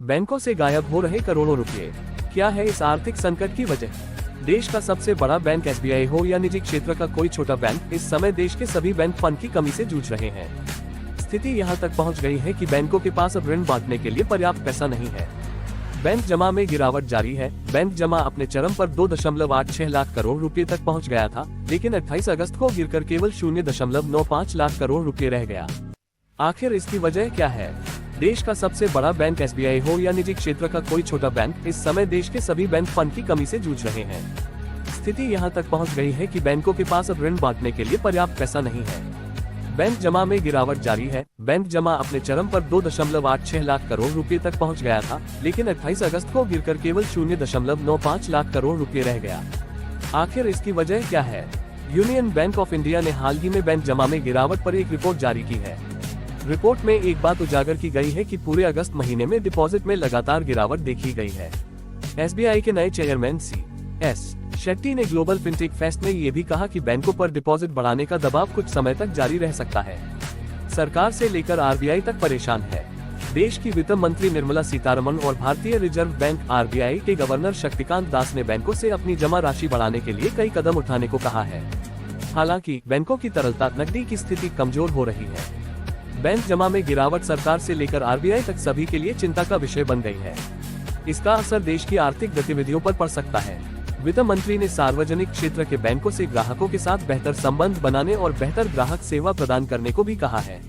बैंकों से गायब हो रहे करोड़ों रुपए। क्या है इस आर्थिक संकट की वजह? देश का सबसे बड़ा बैंक एसबीआई हो या निजी क्षेत्र का कोई छोटा बैंक, इस समय देश के सभी बैंक फंड की कमी से जूझ रहे हैं। स्थिति यहां तक पहुंच गई है कि बैंकों के पास अब ऋण बांटने के लिए पर्याप्त पैसा नहीं है। बैंक जमा में गिरावट जारी है। बैंक जमा अपने चरम पर 2.86 लाख करोड़ रुपए तक पहुंच गया था, लेकिन 28 अगस्त को गिरकर केवल 0.95 लाख करोड़ रुपए रह गया। आखिर इसकी वजह क्या है? देश का सबसे बड़ा बैंक एसबीआई हो या निजी क्षेत्र का कोई छोटा बैंक, इस समय देश के सभी बैंक फंड की कमी से जूझ रहे हैं। स्थिति यहां तक पहुंच गई है कि बैंकों के पास अब ऋण बांटने के लिए पर्याप्त पैसा नहीं है। बैंक जमा में गिरावट जारी है। बैंक जमा अपने चरम पर 2.86 लाख करोड़ रुपए तक पहुंच गया था, लेकिन 28 अगस्त को गिरकर केवल 0.95 लाख करोड़ रुपए रह गया। आखिर इसकी वजह क्या है? यूनियन बैंक ऑफ इंडिया ने हाल ही में बैंक जमा में गिरावट पर एक रिपोर्ट जारी की है। रिपोर्ट में एक बात उजागर की गई है कि पूरे अगस्त महीने में डिपॉजिट में लगातार गिरावट देखी गई है। एसबीआई के नए चेयरमैन सी.एस. शेट्टी ने ग्लोबल फिनटेक फेस्ट में ये भी कहा कि बैंकों पर डिपॉजिट बढ़ाने का दबाव कुछ समय तक जारी रह सकता है। सरकार से लेकर आरबीआई तक परेशान है। देश की वित्त मंत्री निर्मला सीतारमण और भारतीय रिजर्व बैंक आरबीआई के गवर्नर शक्तिकांत दास ने बैंकों से अपनी जमा राशि बढ़ाने के लिए कई कदम उठाने को कहा है। हालांकि बैंकों की तरलता, नकदी की स्थिति कमजोर हो रही है। बैंक जमा में गिरावट सरकार से लेकर आरबीआई तक सभी के लिए चिंता का विषय बन गई है। इसका असर देश की आर्थिक गतिविधियों पर पड़ सकता है। वित्त मंत्री ने सार्वजनिक क्षेत्र के बैंकों से ग्राहकों के साथ बेहतर संबंध बनाने और बेहतर ग्राहक सेवा प्रदान करने को भी कहा है।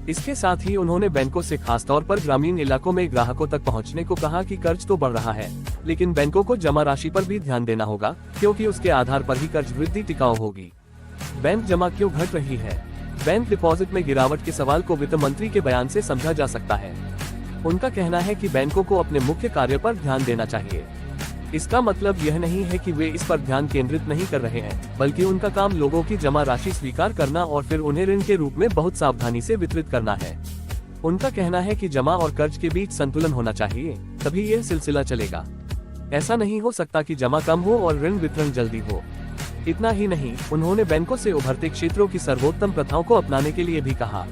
इसके साथ ही उन्होंने बैंकों से खासतौर पर ग्रामीण इलाकों में ग्राहकों तक पहुंचने को कहा कि कर्ज तो बढ़ रहा है, लेकिन बैंकों को जमा राशि पर भी ध्यान देना होगा, क्योंकि उसके आधार पर ही कर्ज वृद्धि टिकाऊ होगी। बैंक जमा क्यों घट रही है? बैंक डिपॉजिट में गिरावट के सवाल को वित्त मंत्री के बयान से समझा जा सकता है। उनका कहना है कि बैंकों को अपने मुख्य कार्य पर ध्यान देना चाहिए। इसका मतलब यह नहीं है कि वे इस पर ध्यान केंद्रित नहीं कर रहे हैं, बल्कि उनका काम लोगों की जमा राशि स्वीकार करना और फिर उन्हें ऋण के रूप में बहुत सावधानी से वितरित करना है। उनका कहना है कि जमा और कर्ज के बीच संतुलन होना चाहिए, तभी यह सिलसिला चलेगा। ऐसा नहीं हो सकता कि जमा कम हो और ऋण वितरण जल्दी हो। इतना ही नहीं, उन्होंने बैंकों से उभरते क्षेत्रों की सर्वोत्तम प्रथाओं को अपनाने के लिए भी कहा।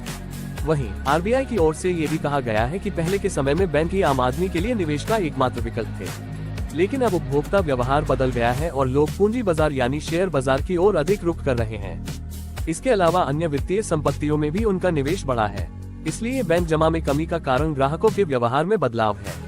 वहीं आरबीआई की ओर से ये भी कहा गया है कि पहले के समय में बैंक ही आम आदमी के लिए निवेश का एकमात्र विकल्प थे, लेकिन अब उपभोक्ता व्यवहार बदल गया है और लोग पूंजी बाजार यानी शेयर बाजार की ओर अधिक रुख कर रहे हैं। इसके अलावा अन्य वित्तीय संपत्तियों में भी उनका निवेश बढ़ा है। इसलिए बैंक जमा में कमी का कारण ग्राहकों के व्यवहार में बदलाव है।